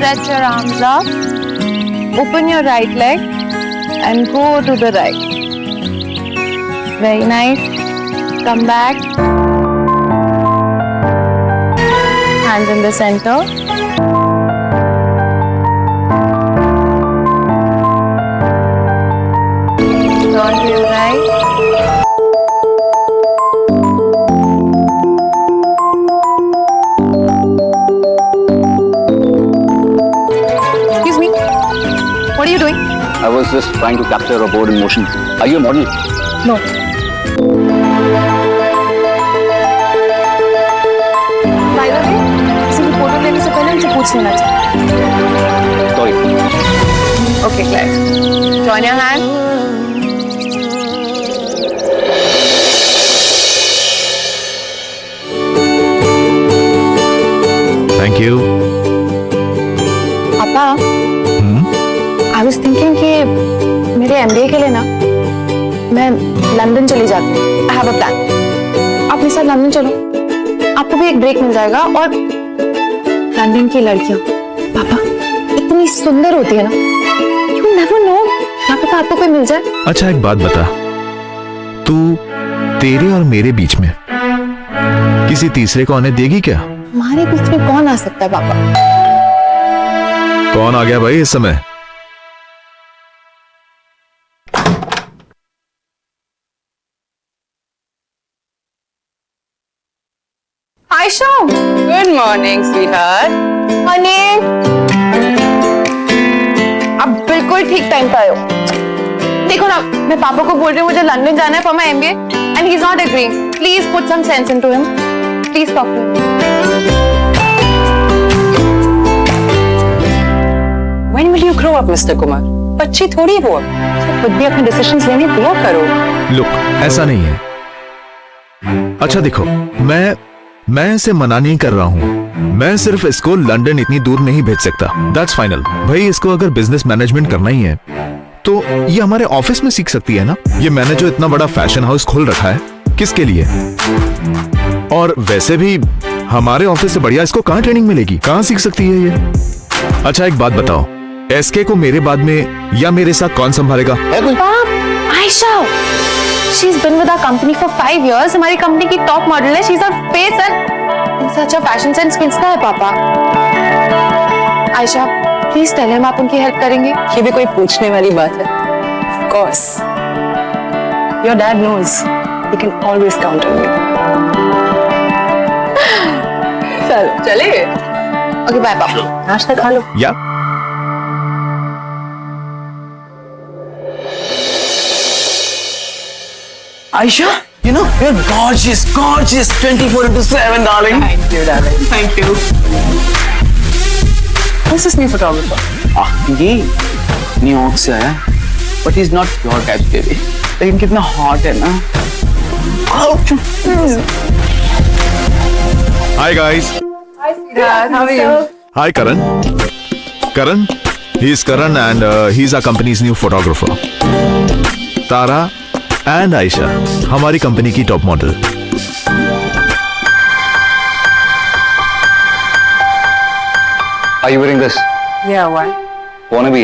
stretch your arms up. Open your right leg and go to the right. Very nice. Come back. Hands in the center. Turn to your right. Excuse me. What are you doing? I was just trying to capture a board in motion. Are you a model? No. By the way, किसी की photo लेने से पहले मुझे पूछ लेना चाहिए. Sorry. Okay, Claire. Join your hand. Thank you. पापा, I was thinking कि मेरे MBA के लिए ना मैं लंदन चली जाती हूँ. I have a plan. आप मेरे साथ लंदन चलो. आपको भी एक ब्रेक मिल जाएगा और लंदन की लड़कियाँ पापा इतनी सुंदर होती है ना. You never know. क्या पता आपको कोई मिल जाए. अच्छा एक बात बता, तू तेरे और मेरे बीच में किसी तीसरे को आने देगी क्या? हमारे बीच में कौन आ सकता है पापा? कौन आ गया भाई इस समय? Ayesha, Good morning, sweetheart. Honey, आप बिल्कुल ठीक टाइम पे आए हो. देखो ना, मैं पापा को बोल रही हूँ मुझे लंदन जाना है for my MBA and he's not agreeing. Please put some sense into him. Please talk to him. When will you grow up, Mr. Kumar? बच्ची थोड़ी हो अब. खुद भी अपने डिसीजंस लेने दिया करो. लुक, ऐसा नहीं है. अच्छा देखो, मैं इसे मना नहीं कर रहा हूँ. मैं सिर्फ इसको लंदन इतनी दूर नहीं भेज सकता. That's final. भाई इसको अगर बिजनेस मैनेजमेंट करना ही है तो ये हमारे ऑफिस में सीख सकती है ना. ये मैंने जो इतना बड़ा फैशन हाउस खोल रखा है, किसके लिए? और वैसे भी हमारे ऑफिस से बढ़िया इसको कहाँ ट्रेनिंग मिलेगी? कहाँ सीख सकती है ये? अच्छा एक बात बताओ, एसके को मेरे बाद में या मेरे साथ कौन संभालेगा? Ayesha, she's been with our company for 5 years. हमारी कंपनी की टॉप मॉडल है. She's our face and such a fashion sense किसका है पापा? आयशा, प्लीज टेल हिम आप उनकी हेल्प करेंगे. ये भी कोई पूछने वाली बात है? Of course. Your dad knows. He can always count on me. चलो, चले. ओके बाय पापा. नाश्ता खा लो. या Aisha, you know, you're gorgeous, 24/7, darling. Thank you, darling. Thank you. Who's this new photographer? ये न्यूयॉर्क से आया, but he's not your type, baby. लेकिन कितना hot है ना? Hi guys. How are you? Hi Karan. Karan, he is Karan and he's our company's new photographer. Tara and Aisha, हमारी company की top model. Are you wearing this? Yeah, why? Wanna be?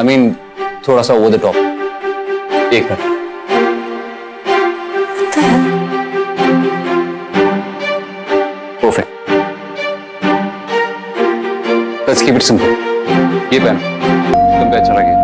I mean, थोड़ा सा over the top. एक minute. Perfect. Let's keep it simple. ये पहन, तुम पे अच्छा लगे.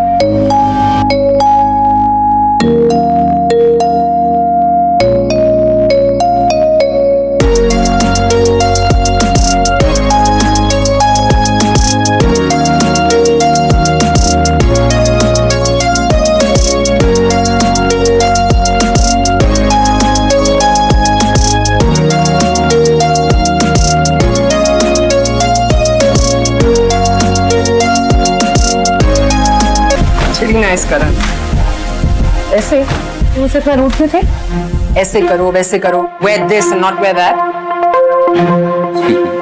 Nice, Karan. ऐसे तुम उसे इतना रूट में थे? ऐसे करो, वैसे करो. Wear this and not wear that.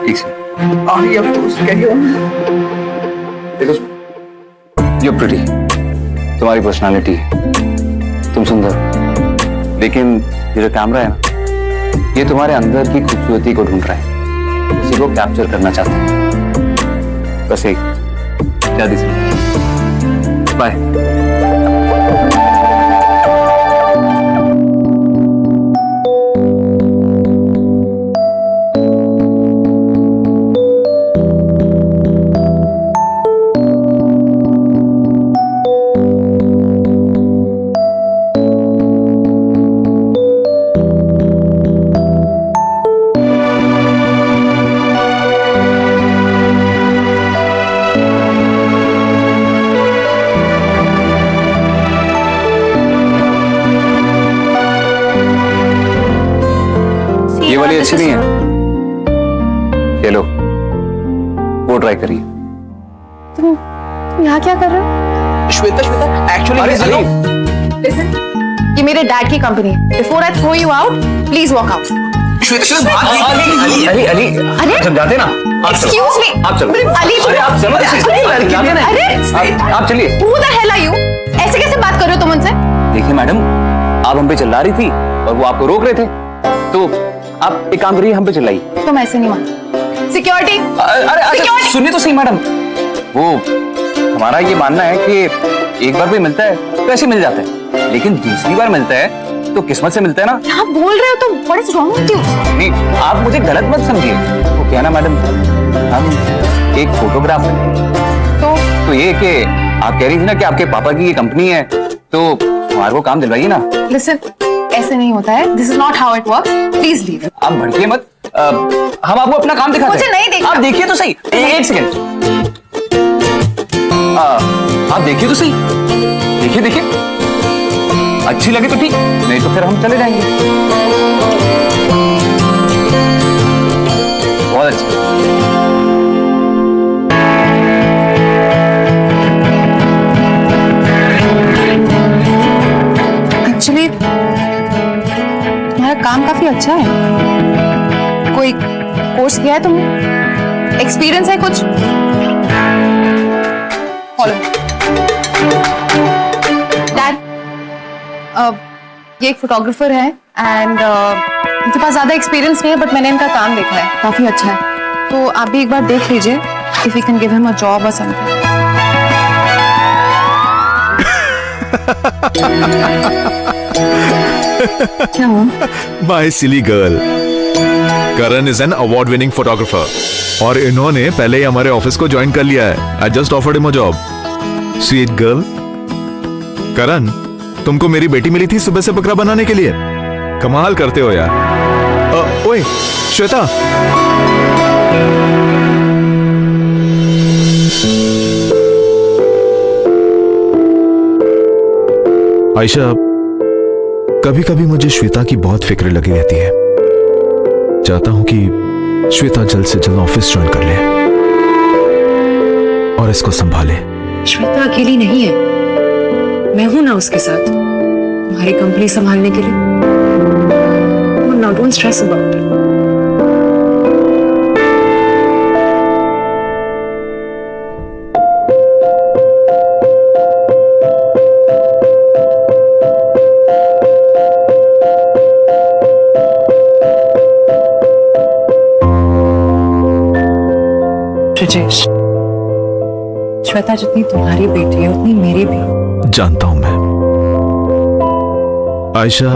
ठीक से. You're forced to get on. देखो, you're pretty. तुम्हारी पर्सनालिटी, तुम सुंदर. लेकिन ये जो कैमरा है ना, ये तुम्हारे अंदर की खूबसूरती को ढूंढ रहा है. उसी को कैप्चर करना चाहता है. बस एक जल्दी से बाय। ये वाली अच्छी नहीं है, चलो वो ट्राई करिए। तुम यहाँ क्या कर रहे हो? श्वेता एक्चुअली Listen, ये मेरे डैड की कंपनी है। Before I throw you out, please walk out. Ali अरे जाते ना, Excuse me. आप चलो। अली, अरे आप चलो, अरे आप चलिए। Who the hell are you? ऐसे कैसे बात कर रहे हो तुम उनसे? देखिए मैडम, आप हम पे चिल्ला रही थी और वो आपको रोक रहे थे, तो आप एक काम करिए, हम पे चिल्लाइए। तुम ऐसे नहीं मान। सिक्योरिटी, अरे सुनिए तो सही मैडम, वो हमारा ये मानना है कि एक बार कोई मिलता है तो ऐसे मिल जाता है, लेकिन दूसरी बार मिलता है तो किस्मत से मिलता है ना। क्या बोल रहे हो तुम? What is wrong with you? नहीं, आप मुझे गलत मत समझिए। वो क्या ना मैडम, हम एक फोटोग्राफर हैं, तो ये कि आप कह रही थी ना कि आपके पापा की ये कंपनी है, तो हमारे को काम दिलवाइए ना। Listen, ऐसे नहीं होता है। This is not how it works. Please leave. आप भड़किए मत, हम आपको अपना काम दिखाते हैं। मुझे नहीं देखना। आप देखिए तो सही, एक सेकंड, आप देखिए तो सही, देखिए, अच्छी लगे तो ठीक, नहीं तो फिर हम चले जाएंगे। बहुत अच्छा। Actually, तुम्हारा काम काफी अच्छा है। कोई कोर्स किया है तुमने? एक्सपीरियंस है कुछ? फॉलो। डैड, ये एक फोटोग्राफर है एंड इनके पास ज्यादा एक्सपीरियंस नहीं है, बट मैंने इनका काम देखा है, काफी अच्छा है। तो आप भी एक बार देख लीजिए, if you can give him a job और समथिंग। क्या हुआ? My silly girl, Karan is an award winning photographer और इन्होंने पहले ही हमारे ऑफिस को ज्वाइन कर लिया है। I just offered him a job. Sweet girl. Karan, तुमको मेरी बेटी मिली थी सुबह से बकरा बनाने के लिए। कमाल करते हो यार। ओए श्वेता, आयशा, कभी कभी मुझे श्वेता की बहुत फिक्र लगी रहती है। चाहता हूं कि श्वेता जल्द से जल्द ऑफिस ज्वाइन कर ले और इसको संभाले। श्वेता अकेली नहीं है, मैं हूं ना उसके साथ तुम्हारी कंपनी संभालने के लिए। Don't stress about it. Brijesh, Shweta जितनी तुम्हारी बेटी है उतनी मेरी भी। जानता हूं मैं। आयशा,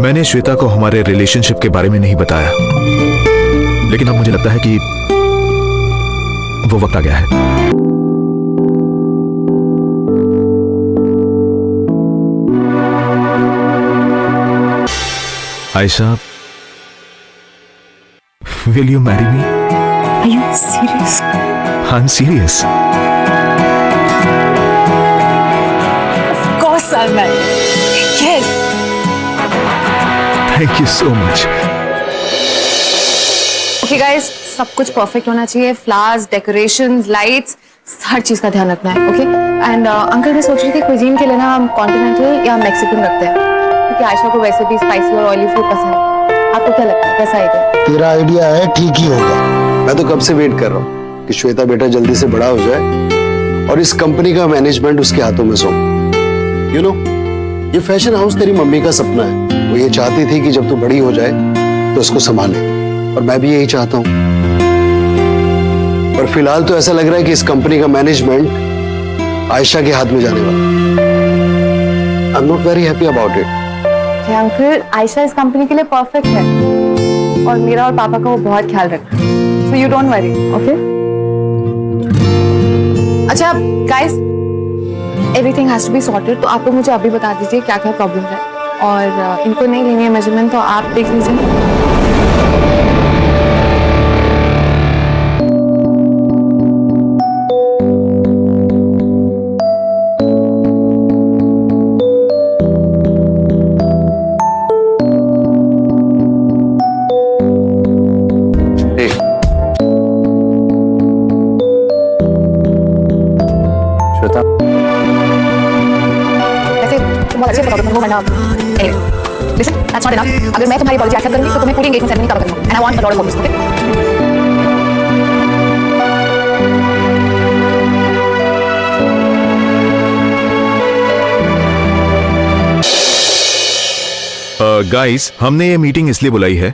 मैंने श्वेता को हमारे रिलेशनशिप के बारे में नहीं बताया, लेकिन अब मुझे लगता है कि वो वक्त आ गया है। Ayesha, will you marry me? Are you serious? I'm serious. Of course I'll marry. Yes. Thank you so much. Okay guys, सब कुछ परफेक्ट होना चाहिए। फ्लावर्स, डेकोरेशंस, लाइट्स, हर चीज का ध्यान रखना है। ओके एंड अंकल मैं सोच रही थी कुजीन के लिए ना हम कॉन्टिनेंटल या मैक्सिकन रखते हैं, क्योंकि आयशा को वैसे भी स्पाइसी और ऑयली फूड पसंद है। आपको क्या लगता है, कैसा आइडिया? तेरा आइडिया है, ठीक ही होगा। मैं तो कब से वेट कर रहा हूँ कि श्वेता बेटा जल्दी से बड़ा हो जाए और इस कंपनी का मैनेजमेंट उसके हाथों में सौंप। यू नो, ये फैशन हाउस तेरी मम्मी का सपना है। वो ये चाहती थी कि जब तू बड़ी हो जाए तो उसको संभाले, और मैं भी यही चाहता हूँ। पर फिलहाल तो ऐसा लग रहा है कि इस कंपनी का मैनेजमेंट आयशा के हाथ में जाने वाला। I am not very happy about it. Uncle, Ayesha इस कंपनी के लिए परफेक्ट है और मेरा और पापा का वो बहुत ख्याल रखता है, so you don't worry, okay? अच्छा guys, everything has to be sorted, तो आप लोग मुझे अभी बता दीजिए क्या क्या प्रॉब्लम है, और इनको नहीं लेनी है मेजरमेंट तो आप देख लीजिए। ए, श्वेता, वैसे तुम बहुत अच्छे फोटोग्राफर हो, वरना लिसन, दैट्स नॉट इनफ। अगर मैं तुम्हारी अपॉलजी एक्सेप्ट करूंगी तो तुम्हें पूरी एंगेजमेंट सेरेमनी कवर करनी है, and I want a lot of photos, okay? Guys, हमने ये मीटिंग इसलिए बुलाई है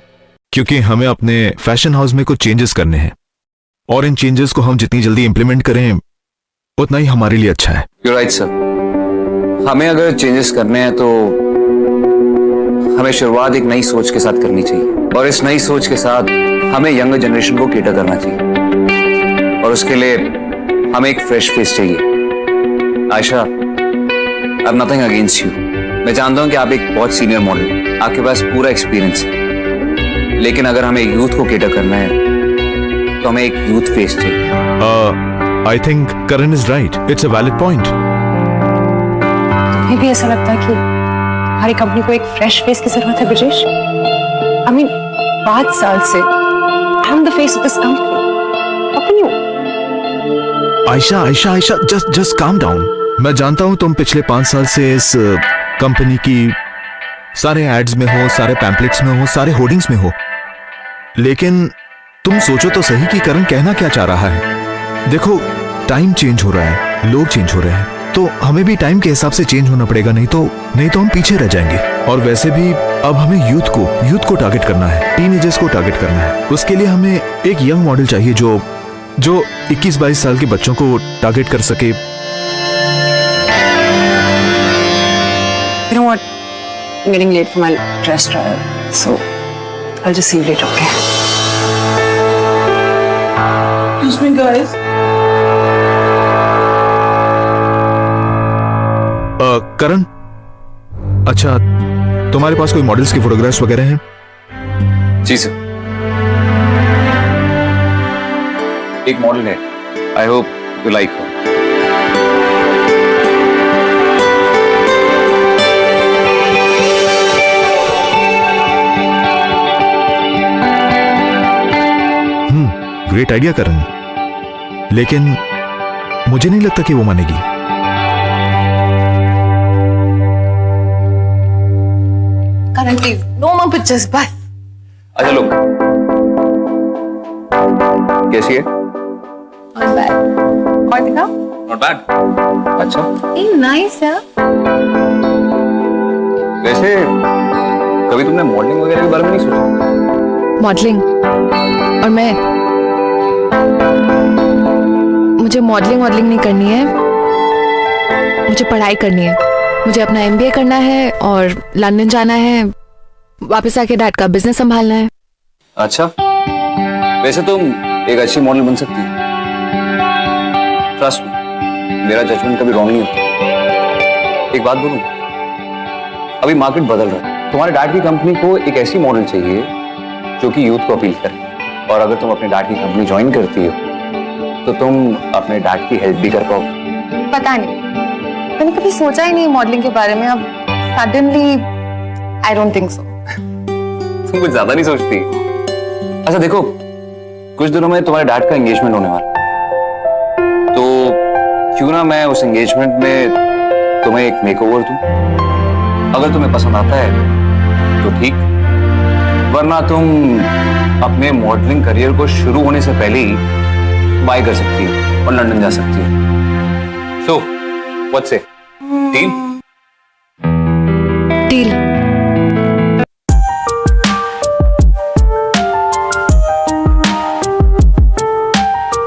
क्योंकि हमें अपने फैशन हाउस में कुछ चेंजेस करने हैं, और इन चेंजेस को हम जितनी जल्दी इंप्लीमेंट करें उतना ही हमारे लिए अच्छा है। You right sir. हमें अगर चेंजेस करने हैं तो हमें शुरुआत एक नई सोच के साथ करनी चाहिए, और इस नई सोच के साथ हमें यंगर जनरेशन को केटर करना चाहिए, और उसके लिए हमें एक फ्रेश फेस चाहिए। Ayesha, I have nothing against you. मैं जानता हूं कि आप एक बहुत सीनियर मॉडल, आपके पास पूरा एक्सपीरियंस है, लेकिन अगर हमें यूथ को केटर करना है तो हमें एक यूथ फेस चाहिए। I think Karan is right, it's a valid point. तुम्हें भी ऐसा लगता है कि हमारी कंपनी को एक फ्रेश फेस की जरूरत है ब्रजेश? आई मीन 5 साल से आई am the face of this company. How can you? Ayesha Ayesha Ayesha, just calm down. मैं जानता हूं तुम पिछले 5 साल से इस कंपनी की सारे एड्स में हो, सारे पैम्पलेट्स में हो, सारे होर्डिंग्स में हो, लेकिन तुम सोचो तो सही कि करण कहना क्या चाह रहा है। देखो, टाइम चेंज हो रहा है, लोग चेंज हो रहे हैं, तो हमें भी टाइम के हिसाब से चेंज होना पड़ेगा, नहीं तो हम पीछे रह जाएंगे। और वैसे भी अब हमें यूथ को टारगेट करना है, टीनेजर्स को टारगेट करना है। उसके लिए हमें एक यंग मॉडल चाहिए जो 21-22 साल के बच्चों को टारगेट कर सके। You know what? I'm getting late for my dress trial, so I'll just see you later, okay? Excuse me, guys. करण, अच्छा, तुम्हारे पास कोई मॉडल्स की फोटोग्राफ्स वगैरह हैं? जी सर, एक मॉडल है, I hope you like her. Great idea Karan, लेकिन मुझे नहीं लगता कि वो मानेगी। Karan please, no more pictures, बस। अच्छा लोग, कैसी है? Not bad. और दिखाओ। Not bad. अच्छा, नाइस है। वैसे कभी तुमने मॉडलिंग वगैरह के बारे में नहीं सोचा? मॉडलिंग? और मुझे मॉडलिंग नहीं करनी है, मुझे पढ़ाई करनी है। मुझे अपना MBA करना है और लंदन जाना है, वापस आके डैड का बिजनेस संभालना है। अच्छा, वैसे तुम एक अच्छी मॉडल बन सकती है, ट्रस्ट मी, मेरा जजमेंट कभी रॉन्ग नहीं होता। एक बात बोलूं, अभी मार्केट बदल रहा है। तुम्हारे डैड की कंपनी को एक ऐसी मॉडल चाहिए जो कि यूथ को अपील करे, और अगर तुम अपने डैड की कंपनी ज्वाइन करती हो तो तुम अपने डैड की हेल्प भी कर पाओ। पता नहीं, मैंने कभी सोचा ही नहीं मॉडलिंग के बारे में, अब suddenly I don't think so. तुम कुछ ज्यादा नहीं सोचती। अच्छा देखो, कुछ दिनों में तुम्हारे डैड का एंगेजमेंट होने वाला है, तो क्यों ना मैं उस एंगेजमेंट में तुम्हें एक मेकओवर दूं? अगर तुम्हें पसंद आता है तो ठीक, वरना तुम अपने मॉडलिंग करियर को शुरू होने से पहले ही बाय कर सकती हो और लंदन जा सकती हो। So what's it? Deal? Deal.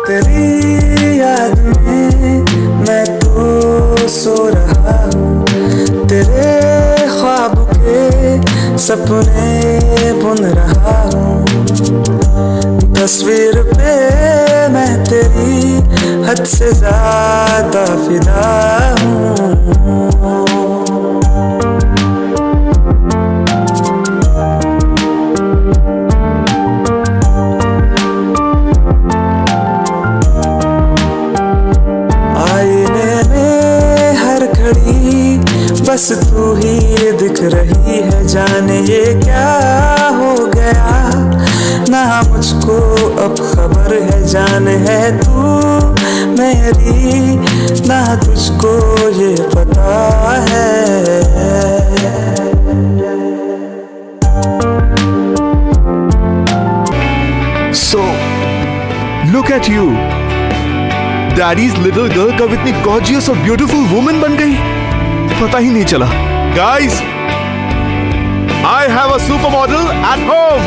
तेरी याद में मैं तो सो रहा हूँ, तेरे ख्वाब के सपने बुन रहा हूँ। तस्वीर पे मैं तेरी हद से ज्यादा फिदा हूँ। बस तू ही दिख रही है, जाने ये क्या हो गया ना मुझको अब खबर है। जान है तू मेरी ना तुझको ये पता है। So, look at you. Daddy's little girl कब इतनी gorgeous और beautiful woman बन गई? पता ही नहीं चला। Guys, I have a supermodel at home.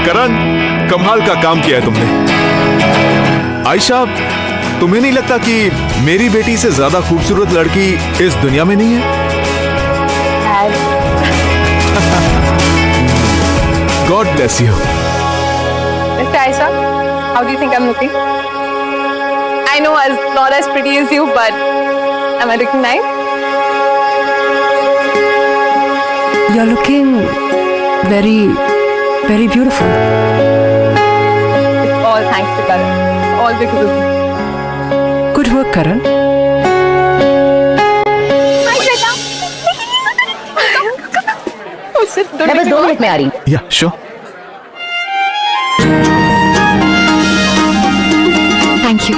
करण, कमाल का काम किया है तुमने। आयशा, तुम्हें नहीं लगता कि मेरी बेटी से ज्यादा खूबसूरत लड़की इस दुनिया में नहीं है? God bless you. Mr. Aisha, how do you think I'm looking? I know I'm not as pretty as you, but am I looking nice? You're looking very, very beautiful. It's all thanks to Karan. It's all because of you. Good work, Karan. Hi, Shweta. मैं बस 2 minute में आ रही हूँ। Yeah, sure. Thank you.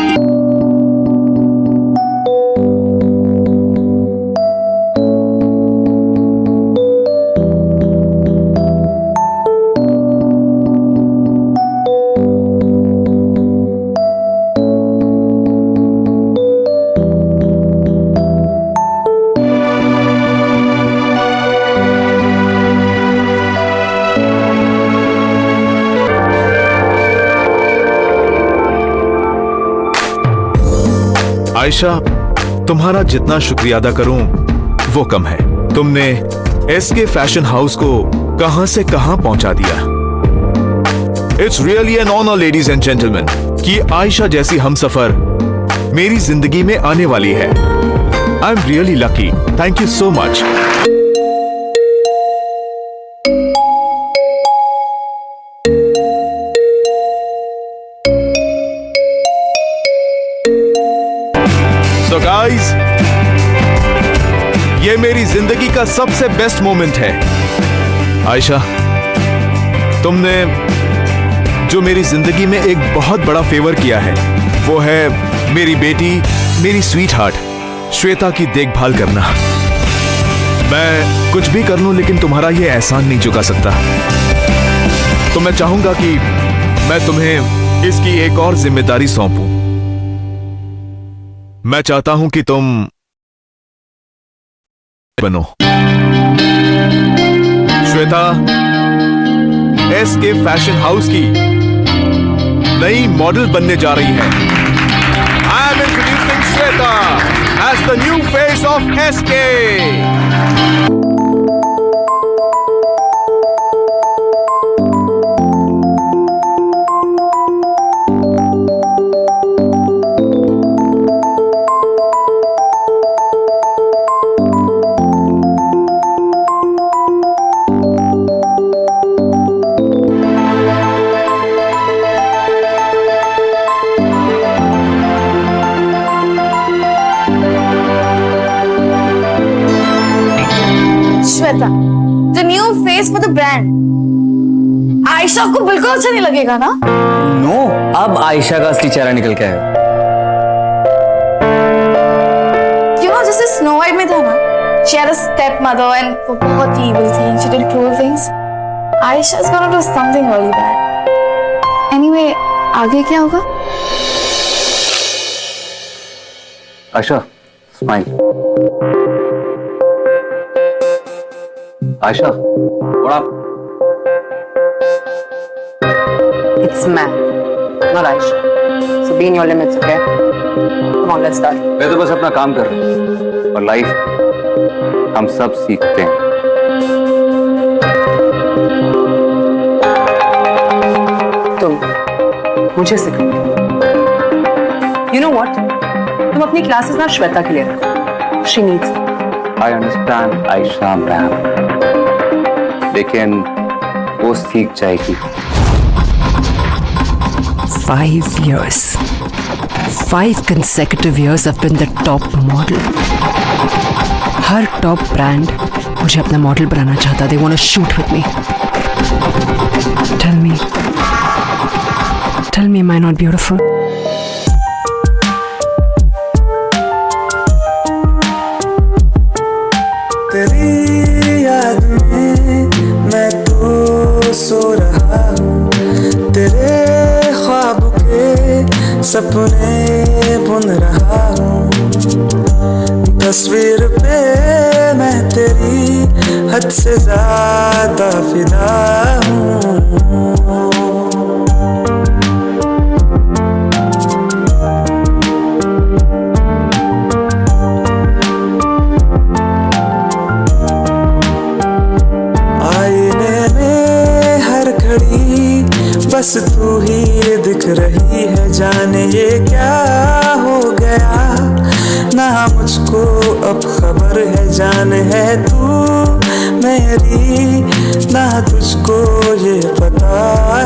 Ayesha, तुम्हारा जितना शुक्रिया अदा करूं वो कम है। तुमने एसके फैशन हाउस को कहां से कहां पहुंचा दिया। It's really an honour ladies and gentleman कि आयशा जैसी हमसफर मेरी जिंदगी में आने वाली है। I am really lucky. Thank you so much. So guys, ये मेरी जिंदगी का सबसे बेस्ट मोमेंट है। आयशा, तुमने जो मेरी जिंदगी में एक बहुत बड़ा फेवर किया है वो है मेरी बेटी, मेरी स्वीट हार्ट श्वेता की देखभाल करना। मैं कुछ भी कर लूं लेकिन तुम्हारा ये एहसान नहीं चुका सकता। तो मैं चाहूंगा कि मैं तुम्हें इसकी एक और जिम्मेदारी सौंपूं। मैं चाहता हूं कि तुम बनो। श्वेता एसके फैशन हाउस की नई मॉडल बनने जा रही है। I am introducing Shweta as the new face of SK. Shweta, the new face for the brand। Ayesha को बिल्कुल अच्छा नहीं लगेगा ना? नो, अब आयशा का असली चेहरा निकल के आया। You know, जैसे स्नो वाइट में था ना, she had a stepmother and वो बहुत evil थी, she did cruel things। Aisha is gonna do something really bad। Anyway, आगे क्या होगा? आयशा, स्माइल। आयशा, और आप? It's It's man, not Aisha. So be in your limits, okay? Come on, let's start. मैं तो बस अपना काम कर रहा हूँ और लाइफ हम सब सीखते हैं। तुम मुझे सिखाओ। You know what? तुम अपनी क्लासेस ना श्वेता के लिए रखो। She needs it. I understand, Ayesha ma'am, लेकिन वो सीख जाएगी। 5 years. 5 consecutive years I've been the top model. Her top brand मुझे अपना मॉडल बनाना चाहता। They want to shoot with me. Tell me, am I not beautiful? तेरी याद में मैं तो सो रहा हूँ, तेरे ख्वाब के सपने बुन रहा हूँ, तस्वीर पे मैं तेरी हद से ज्यादा फिदा हूँ। बस तू ही दिख रही है, जाने ये क्या हो गया, ना मुझको अब खबर है, जान है तू मेरी, ना तुझको ये पता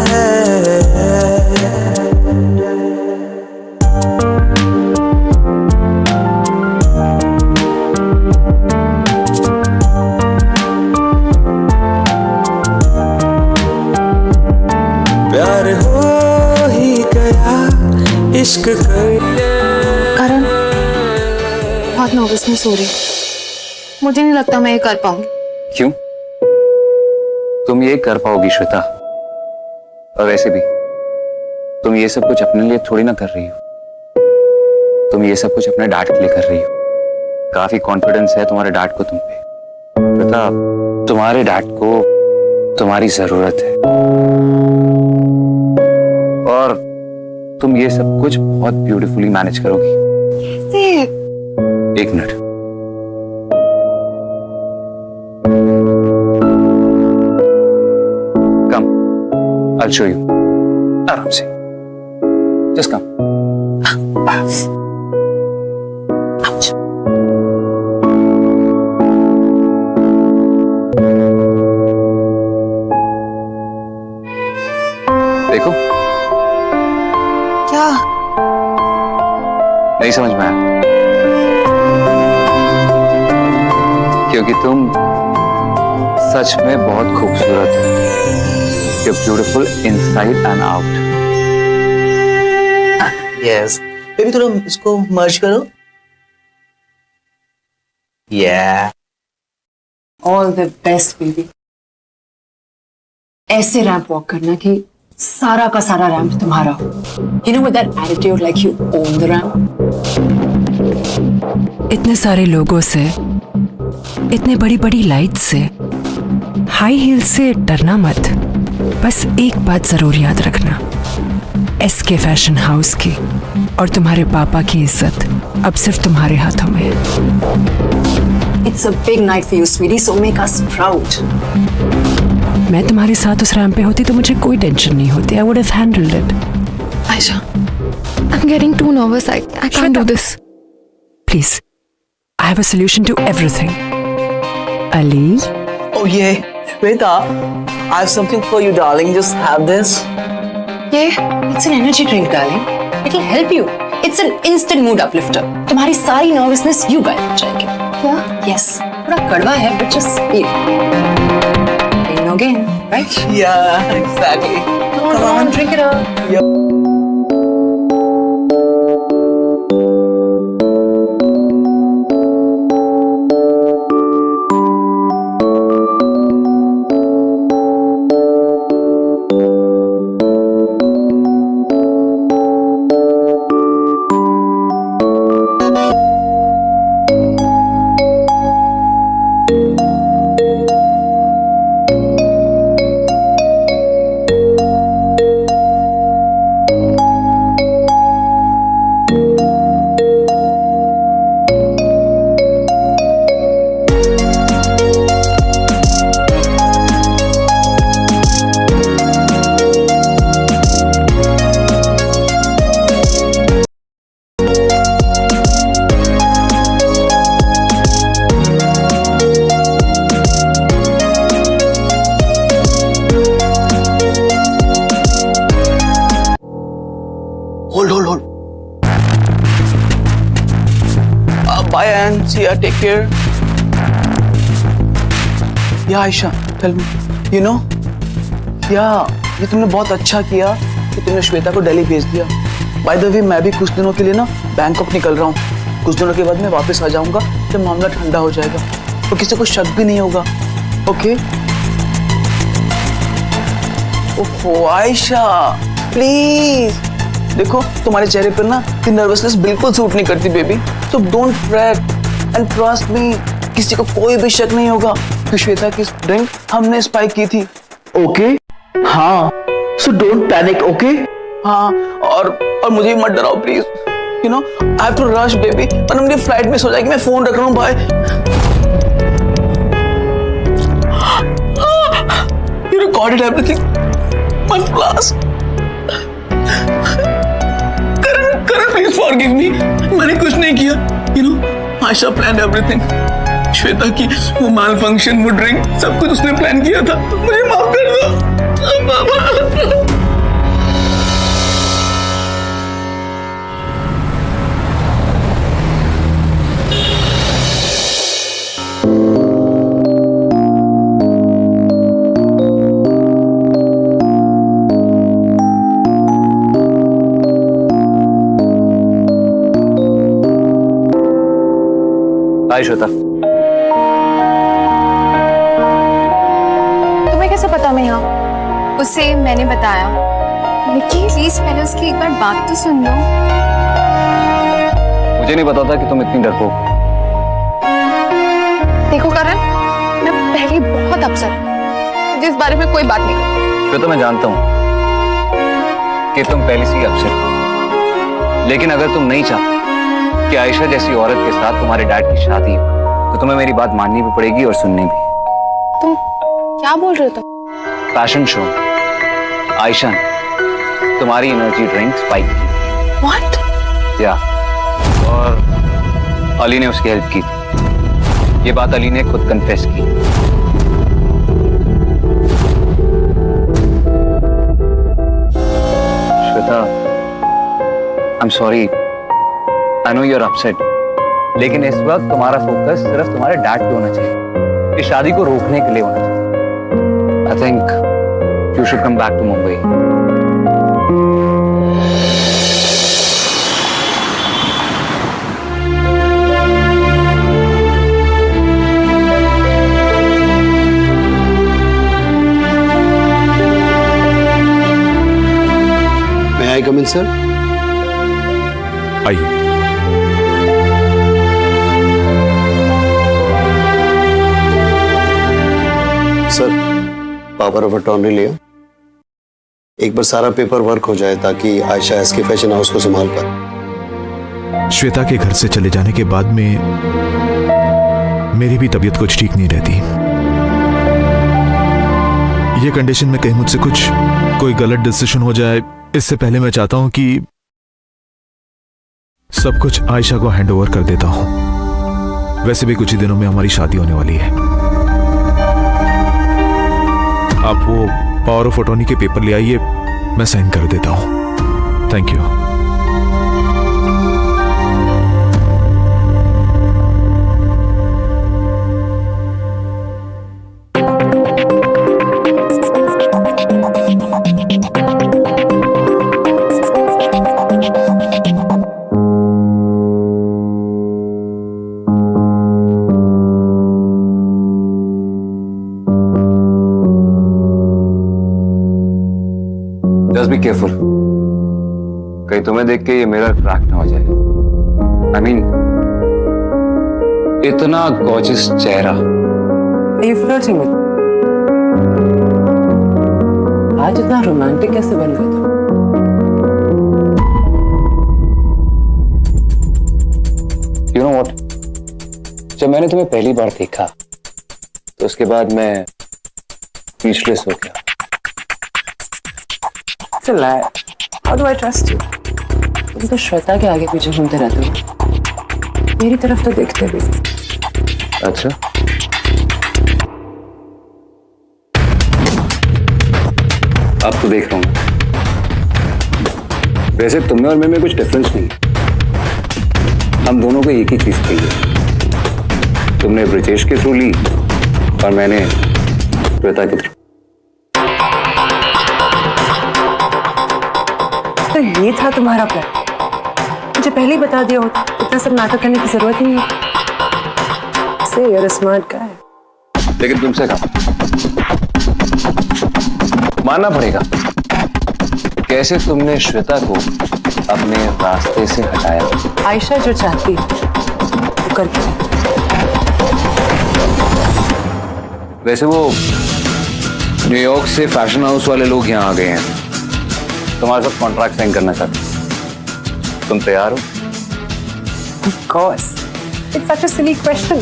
है। प्यार हो ही गया, इश्क कर। करण, बहुत नर्वसनेस हो रही, मुझे नहीं लगता मैं ये कर पाऊंगी। क्यों? तुम ये कर पाओगी श्वेता। और वैसे भी तुम ये सब कुछ अपने लिए थोड़ी ना कर रही हो, तुम ये सब कुछ अपने डैड के लिए कर रही हो। काफी कॉन्फिडेंस है तुम्हारे डैड को तुम पे श्वेता। तुम्हारे डैड को तुम्हारी जरूरत है और तुम ये सब कुछ बहुत ब्यूटीफुली मैनेज करोगी। एक minute, come, I'll show you। आराम से, just come। देखो, क्या? नहीं समझ में आया? क्योंकि तुम सच में बहुत खूबसूरत हो। You're beautiful inside and out। Yes baby, थोड़ा इसको मर्ज करो। या All the best, baby. ऐसे रैंप वॉक करना कि सारा का सारा रैंप तुम्हारा हो। You know, with that attitude, like you own the ramp. इतने सारे लोगों से, इतने बड़ी बड़ी लाइट से, हाई हील से डरना मत। बस एक बात जरूर याद रखना, एसके फैशन हाउस की और तुम्हारे पापा की इज्जत अब सिर्फ तुम्हारे हाथों में है। It's a big night for you, sweetie, so make us proud. मैं तुम्हारे साथ उस रैंप पे होती तो मुझे कोई टेंशन नहीं होती। I would have handled it. Aisha, I'm getting too nervous. I can't do this. Please, I have a solution to everything. Ali? Oh yeah, Shweta, I have something for you, darling. Just have this. Yeah. It's an energy drink, darling. It'll help you. It's an instant mood uplifter. तुम्हारी सारी nervousness you गायब हो जाएगी। क्या? Yes. थोड़ा कड़वा है, but just eat. Pain no gain, right? Yeah, exactly. Come on, drink it up. Bye, and see ya. Take care. Yeah, Aisha, tell me. You know? Yeah, ये तुमने बहुत अच्छा किया कि तुमने श्वेता को दिल्ली भेज दिया. By the way, मैं भी कुछ दिनों के लिए ना बैंकॉक निकल रहा हूँ. कुछ दिनों के बाद मैं वापस आ जाऊंगा जब मामला ठंडा हो जाएगा. तो किसी को शक भी नहीं होगा. ओके? ओहो आयशा, प्लीज. देखो तुम्हारे चेहरे पर ना ये नर्वसनेस बिल्कुल सूट नहीं करती baby. So don't freight and trust me. किसी को कोई भी शक नहीं होगा कि श्वेता की ड्रिंक हमने स्पाइक की थी. ओके? हाँ. So don't panic. ओके? हाँ. और मुझे मत डराओ please. You know I have to rush baby, वरना मेरी फ्लाइट मिस हो जाएगी. मैं फोन रख रहा हूँ. Bye. You recorded everything. One blast. Karan, please forgive me. मैंने कुछ नहीं किया. You know, Aisha planned everything. Shweta की वो माल फंक्शन, वो ड्रिंक, सब कुछ उसने प्लान किया था. मुझे माफ कर दो. हाय श्वेता. तुम्हें कैसे पता मैं यहाँ? उसे मैंने बताया. निकी प्लीज पहले उसकी एक बार बात तो सुन लो. मुझे नहीं पता था कि तुम इतनी डरपोक हो. देखो करण, मैं पहले बहुत अपसेट हूँ. मुझे इस बारे में कोई बात नहीं करनी. श्वेता मैं जानता हूँ कि तुम पहले से ही अपसेट हो, लेकिन अगर तुम नहीं चाहते कि आयशा जैसी औरत के साथ तुम्हारे डैड की शादी हो तो तुम्हें मेरी बात माननी भी पड़ेगी और सुननी भी. तुम क्या बोल रहे हो? तुम फैशन शो आयशा ने तुम्हारी एनर्जी ड्रिंक स्पाइक की. व्हाट? या और अली ने उसकी हेल्प की थी. ये बात अली ने खुद कन्फेस की. Shweta, I am sorry. I know you're upset, लेकिन इस वक्त तुम्हारा फोकस सिर्फ तुम्हारे डैड पे होना चाहिए. इस शादी को रोकने के लिए होना चाहिए. I think you should come back to Mumbai. May I come in, sir? आइए. सर, पावर ऑफ अटॉर्नी लिया. एक बार सारा पेपर वर्क हो जाए ताकि आयशा एसके फैशन हाउस को संभाल पाए. श्वेता के घर से चले जाने के बाद में मेरी भी तबीयत कुछ ठीक नहीं रहती. ये कंडीशन में कहीं मुझसे कोई गलत डिसीजन हो जाए, इससे पहले मैं चाहता हूं कि सब कुछ आयशा को हैंड ओवर कर देता हूं. वैसे भी कुछ ही दिनों में हमारी शादी होने वाली है. आप वो पावर ऑफ अटॉर्नी के पेपर ले आइए, मैं साइन कर देता हूं. Thank you. Just be careful. कहीं तुम्हें देख के ये मिरर क्रैक ना हो जाए. I mean, इतना गॉर्जियस चेहरा. Are you flirting with? आज इतना रोमांटिक कैसे बन गए तुम? You know what? जब मैंने तुम्हें पहली बार देखा तो उसके बाद मैं स्पीचलेस हो गया. It's a lie. How do I trust you? तुम तो श्वेता के आगे पीछे घूमते रहते हो. मेरी तरफ तो देखते भी. अच्छा, अब तो देख रहा हूँ. वैसे तुम में और मैं में कुछ डिफरेंस नहीं. हम दोनों को एक ही चीज चाहिए. तुमने ब्रिजेश के थ्रू ली और मैंने श्वेता के थ्रू। तो ये था तुम्हारा प्लान? मुझे पहले ही बता दिया होता, इतना सब नाटक करने की जरूरत नहीं है। से you're a smart guy. लेकिन तुमसे कहा मानना पड़ेगा, कैसे तुमने श्वेता को अपने रास्ते से हटाया। आयशा जो चाहती है वो करके। वैसे वो न्यूयॉर्क से फैशन हाउस वाले लोग यहाँ आ गए हैं, तुम्हारे साथ कॉन्ट्रैक्ट साइन करना चाहते हैं। तुम तैयार हो? Of course. It's such a silly question.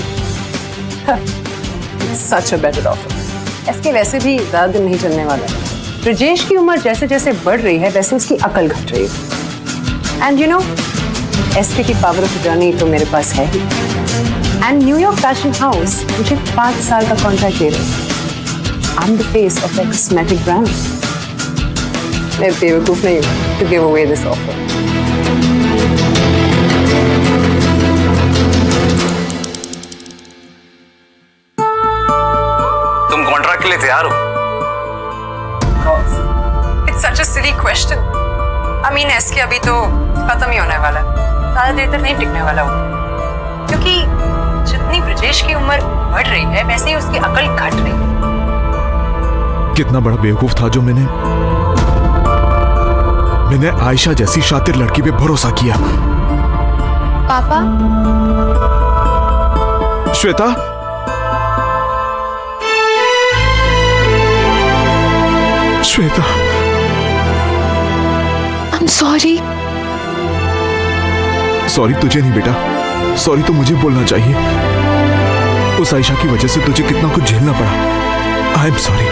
It's such a better offer. इसके वैसे भी ज्यादा दिन नहीं चलने वाला है। ब्रिजेश की उम्र जैसे जैसे बढ़ रही है वैसे उसकी अकल घट रही है। एंड यू नो, एसके की पावर ऑफ अटॉर्नी तो मेरे पास है ही। एंड न्यूयॉर्क फैशन हाउस मुझे 5 साल का कॉन्ट्रैक्ट दे रहे हैं। I am the face of the cosmetic brand. मैं बेवकूफ नहीं हूँ to give away this offer. तुम कॉन्ट्रैक्ट के लिए तैयार हो? It's such a silly question. I mean, SK अभी तो खत्म ही होने वाला है, ज्यादा देर तक नहीं टिकने वाला वो, क्योंकि जितनी ब्रिजेश की उम्र बढ़ रही है वैसे ही उसकी अकल घट रही है। कितना बड़ा बेवकूफ था जो मैंने आयशा जैसी शातिर लड़की पे भरोसा किया। पापा, Shweta, Shweta, I'm sorry. Sorry तुझे नहीं बेटा, सॉरी तो मुझे बोलना चाहिए। उस आयशा की वजह से तुझे कितना कुछ झेलना पड़ा। I am sorry.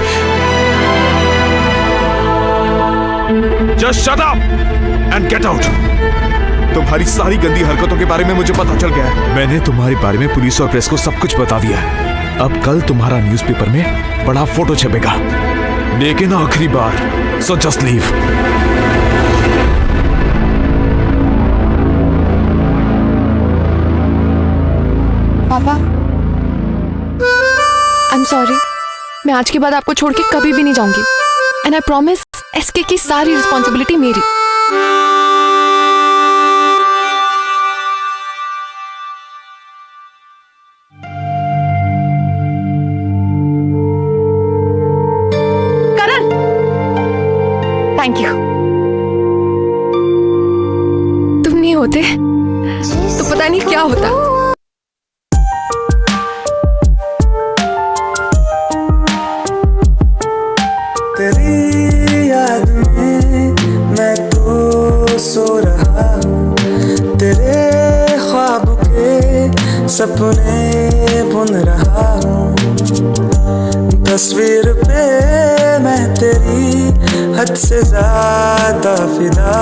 Just shut up and get out. तुम्हारी सारी गंदी हरकतों के बारे में मुझे पता चल गया है। मैंने तुम्हारे बारे में पुलिस और प्रेस को सब कुछ बता दिया है। अब कल तुम्हारा न्यूज़पेपर में बड़ा फोटो छपेगा, लेकिन आखिरी बार। So just leave. पापा, आई एम सॉरी। मैं आज के बाद आपको छोड़ के कभी भी नहीं जाऊंगी। एंड आई प्रॉमिस, एसके की सारी रिस्पॉन्सिबिलिटी मेरी। करण, थैंक यू। तुम नहीं होते तो पता नहीं क्या होता। तेरी याद में मैं तो सो रहा हूँ, तेरे ख्वाब के सपने बुन रहा हूँ। तस्वीर पे मैं तेरी हद से ज्यादा फिदा